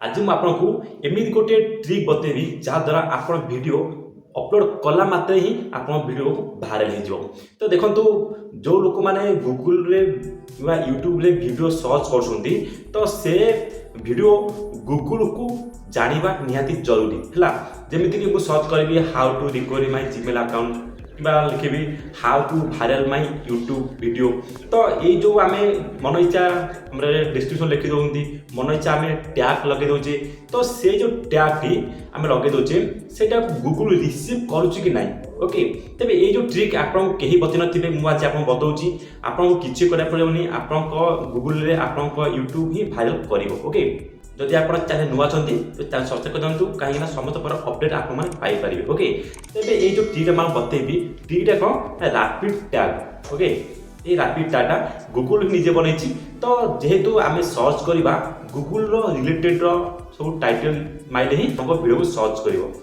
आज मुझे आपको एमती गोटे ट्रिक बतेबी जहाद्वारा आप वीडियो अपलोड कला मात्रे ही आप वीडियो भाइराल हो। तो देखो जो लोक मैंने गूगल रे यूट्यूब रे वीडियो सर्च कर तो से वीडियो गूगल को जानिबा निहाती जरूरी है। जमीक मुझे सर्च करी how to recover my Gmail account कि लिखी how to viral my YouTube video. तो ये जो आम मन इच्छा डिस्क्रिप्शन लिखी दौरान मन इच्छा आम टैग लगे दौचे तो से जो टैग टी आम लगे दौचे से गूगल रिसीव करुच्ची कि ना। ओके तेरे ये जो ट्रिक आपको कहीं बतई नथिबे मुझे आज आपको बताऊँगी आपको किसी करा पड़ोनी आप गूगल रे आप यूट्यूब ही भाइराल कर। ओके जदि आप चैनल नुआ तो चैनल सब्सक्राइब कर दिखाँ कहीं समस्त प्रकार अपडेट आपरे। ओके तेरे ये जो ट्रिक बतेबी ट्रिकटा कौन रैपिड टैग। ओके ये रैपिड टैगटा गूगल निजे बनई तो जेहेतु आम सर्च करवा गूगल रिलेटेड सब टाइटल माइले ही वीडियो को सर्च कर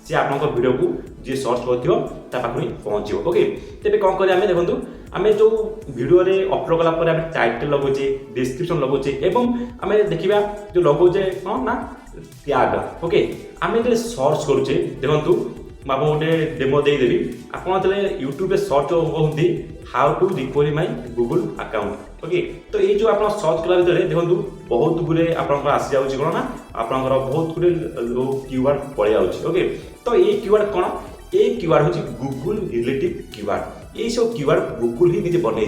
सी आप वीडियो को जी सर्च कर पहुँच। ओके तेरे कौन करें देखो आम जो वीडियो रे अपलोड कला टाइटल लगोचे डिस्क्रिप्शन लगोचे एवं आम देखा जो लगोचे कौन ना टैग। ओके आम जो सर्च करुचे देखो आपको गोटे डेमो देदेवी आप यूट्यूब रे सर्च कहते how to recover my Google account. Okay तो ये जो आप सर्च कला भर देखो बहुत गुरे आप आसी जाऊँगी कौन ना आप बहुत गुरे कीवर्ड पड़े जाऊँगी। ओके तो ये कीवर्ड कौन ये कीवर्ड हूँ गूगल रिलेटिव कीवर्ड। ये सब कीवर्ड गूगल ही निजे बनई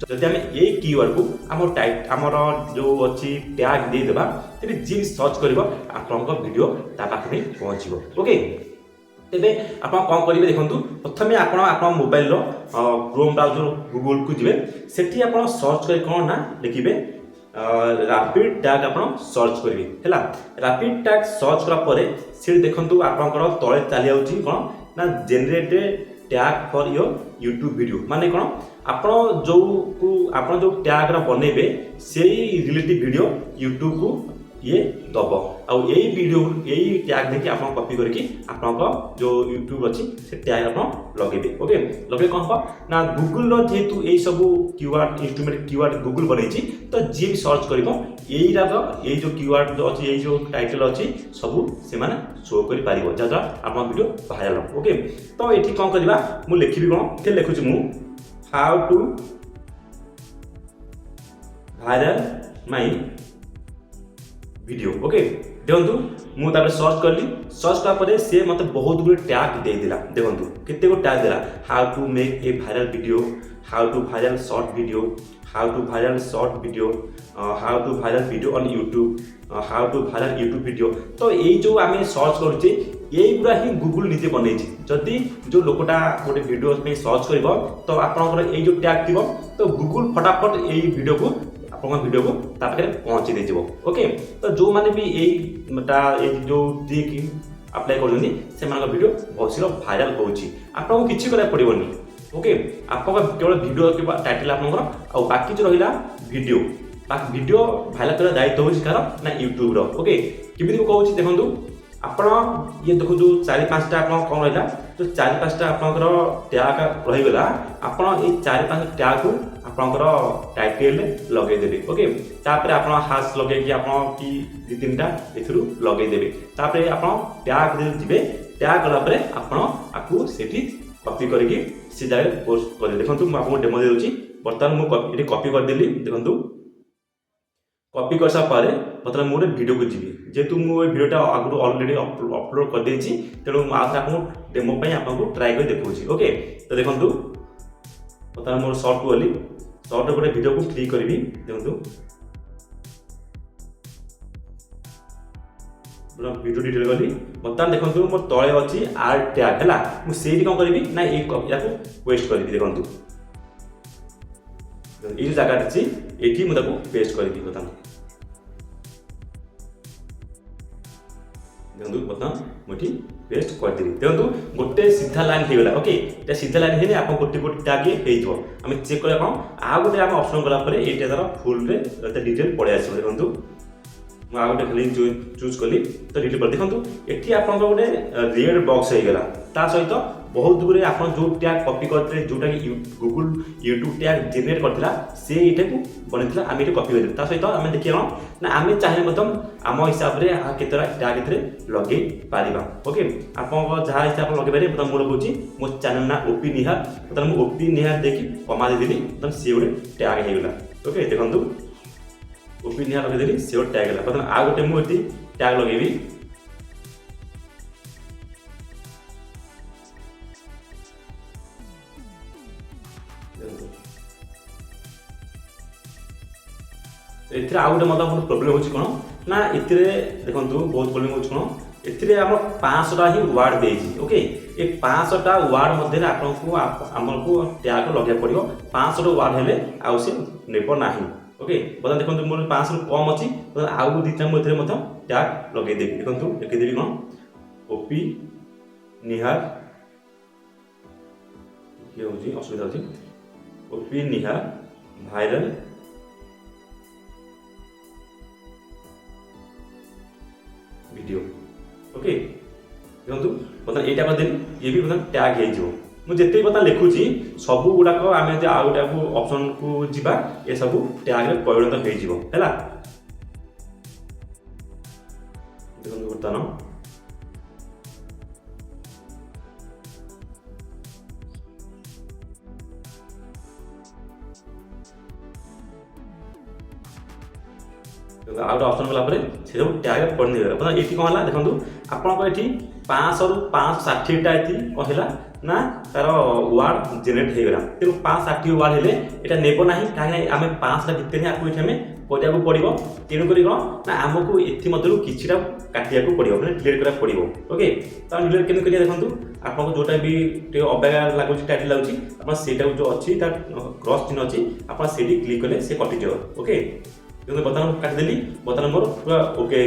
जदि आम ये कीवर्ड को आमर जो अच्छी टैग देदेबा तेरे जी सर्च कर वीडियो ता पाखे पहुँच। ओके तेरे आप कौन करेंगे देखो प्रथम आप मोबाइल क्रोम ब्राउजर गूगल को जी से आप सर्च कर कौन ना लिखे रैपिड टैग आप सर्च करेंगे है। रैपिड टैग सर्च करा से देखो आपंकर तले चली जाऊँगी कौन ना generate tag for your YouTube video माने कौन आप जो टैग बनइबे से रिलेटिव वीडियो यूट्यूब को ये दब आउ यही वीडियो यही टैग देखिए आप कॉपी करके आप जो यूट्यूब अच्छी से टैग आप लगे। ओके लगे कौन हम ना गूगल जेहेतु यही सब कीवर्ड इंस्ट्रूमेंट कीवर्ड गूगल बनई तो जी भी सर्च कर यही जो कीवर्ड जो अच्छी यही जो टाइटल अच्छी सब से शो कर पार जहाँ आप वीडियो भाइराल। ओके तो ये कौन करवा मुझे लिखी कौन ये लिखुची मु how to viral my video. Okay देखो मुझे सर्च कली सर्च कला सी मत बहुत गुड टैग देदेला देखो केते गो टैग देला how to make a viral video how to viral short video how to viral short video how to viral video on YouTube how to viral YouTube video. तो ये जो आम सर्च करुचे ये गुड़ा ही गूगल निजे बनई जदि जो लोकटा गोटे वीडियो सर्च कर तो आपंकर ये जो टैग थी तो गूगल फटाफट यही वीडियो को वीडियो को पाखे पहुँची दे। ओके तो जो मैंने भी यही जो ट्रिक अप्लाई कर वीडियो बहुत शीघ्र भाइराल होगी किसी करा पड़ोनी। ओके आप केवल वीडियो टाइटल आप बाकी जो रहा वीडियो वीडियो भाइराल कर दायित्व हो कार ना यूट्यूब। ओके केमी कहूँ देखो आप ये देखो जो 4-5टा आप कौन रहा जो 4-5टा आपंकर टैग रहीगला आप 4-5 टैग को आपंकर टाइटल लगेदेवे। ओके तापर आप हाश लगे आप कि 2-3टा एथुरु लगेदेवे तापर आप टैग जी टैग गलापर आपको सेठी कॉपी करके से जगह पोस्ट कर देखो मुझे डेमो दे दूँगी बर्तमान मुझे कॉपी करदेली देखो कॉपी कर सारे बर्तमान मुझे वीडियो को जी जेहेतु मुझे वीडियोटा आगु ऑलरेडी अपलोड कर देती तेणु मुझे आपको डेमो आपको ट्राई कर देखा। ओके तो देखो बर्तमान मोर सर्ट को गली सर्ट गोटे वीडियो को क्लिक करी देखो वीडियो डिटेल गली बर्तमान देखो मोर तले अच्छी आर टैग है मुझे कौन करी ना या पेस्ट करी देखो ये जो जगह अच्छी ये मुझे पेस्ट करी बर्तमान देखो बर्तमान मुझे पेस्ट करदेवी देखो गोटे सीधा लाइन हो गला। ओके सीधा लाइन है आप गोटे गोटे टैग होम चेक करा कौन आ गोटे आम ऑप्शन गलापर ये तार फुल डिटेल पड़े आस देखो मुझे गोटे खाली चूज कली तो डिटेल पड़े देखो ये आप गोटे रेड बॉक्स हो गला ता सहित बहुत गुरे आप जो टैग कॉपी करते जोटा कि गूगल यूट्यूब टैग जेनेरेट करथिला से एटा को बनेथिला आमे एटा कॉपी करथिला ता सहित आमे देखियो ना आमे चाहे मतलब आम हिसाब रे आ केतरा टैग एथरे लगे पारिबा। ओके आपन जहा हिसाब लगे पारे मतलब मोर कहूची मो चैनल ना ओपी निहार मतलब मो ओपी निहार देखि कमा दे देली मतलब से गोटे टैग हे गेला। ओके देखंतु ओपी निहार लगे देली से गोटे टैग गेला मतलब आ गोटे मो एति टैग लगेबी एथिरे आ गोटे मतलब प्रॉब्लम होची कोन ना एथिरे देखंतु बहुत प्रॉब्लम होची कोन एथिरे हम 500 टा ही वर्ड देजी। ओके ए 500 टा वर्ड मध्ये आपन को हमर को टैग लगे पड़ियो 500 टा वर्ड हेले आ से नेबो नाही। ओके बता देखंतु मोर 500 रु कम अछि तो आउ दिटा मो एथिरे मतलब टैग लगे देबी। देखंतु लिखि देबी कोन ओपी निहार के होजी असुविधा होजी ओपी निहार वायरल वीडियो। ओके देखो मतलब ये कर देनी ये भी मतलब टैग हो मुझे बता लिखुची सब गुड़ाक आम जो आउ गोटा ऑप्शन को जीवा ये सब टैग रे परिणत हो है। देखो बर्तमान आउट ऑप्शन गला परे से सब टैग पढ़ने मतलब ये कौन है देखो आपन ये 500 रु 560 टा ये कहला ना तार वार्ड जेनेरेट हो गला तेणु 560 वार्ड हेले एटा नेबो नाही काहे आमे 5 टा भितर आकु एठमे करिया को पड़िबो तेणु करी कोन ना हमकु एथि मधरु किछिटा काटिया को पड़िबो माने डिलीट करा पड़िबो। ओके त डिलीट केन करिया देखंतु आपन जोटा भी टे अबेगा लागुची टाइटल लागुची आपन सेटा जो अछि ता क्रॉस चिन्ह अछि आपन सेडी क्लिक करले से कटि जाओ। ओके क्योंकि बर्तमान काट देली बर्तमान मोर पूरा ओके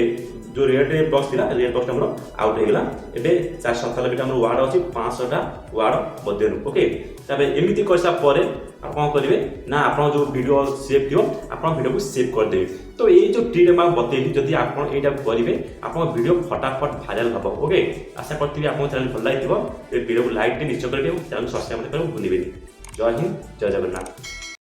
जो रेड बॉक्स थिला रेड बॉक्स हमरो आउट हो गेला एबे 497 टा हमरो वार्ड अछि 500 टा वार्ड बदेनु। ओके तबे एमिति करसा परे आप कोन करिवे ना आपन जो वीडियो सेव थियो आपन वीडियो को सेव कर देबे। तो ये जो ट्रिक मैं बतेली जदि आपन एटा करिवे आपन वीडियो फटाफट वायरल हबो। ओके आशा करथि आपन चैनल भल लागिथिबो ए वीडियो को लाइक के निश्चय करिवे चैनल सब्सक्राइब करबो भूलिबेनी। जय हिंद जय जगन्नाथ।